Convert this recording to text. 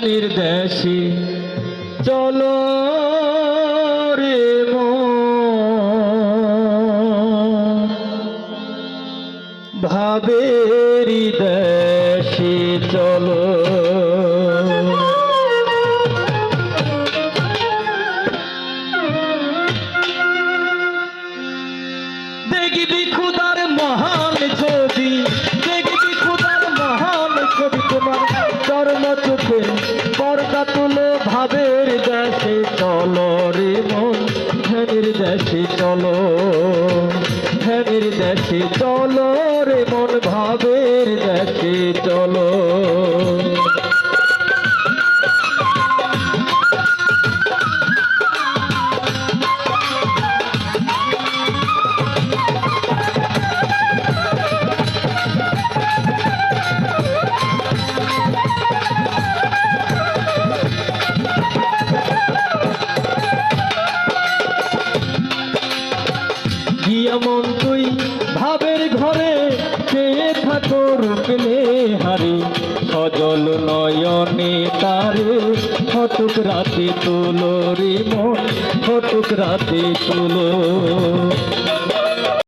ধ্যানের দেশে চলো রে মন, ভাবেরি দেশে চলো। দেখবি খুদার মহান ছবি, দেখবি খুদার মহান ছবি, তোমার চর্ম চোখে পর্দা তুলো, ভাবের দেশে চলো রে মন, ধ্যানের দেশে চলো, ধ্যানের দেশে চলো রে মন, ভাবের দেশে চলো। এমন তুই ভাবের ঘরে চেয়ে থাকো রূপলে হারে, সজল নয়নে তারে ফটুক রাতে তুলো রে মন, ফটুক রাতে তুলো।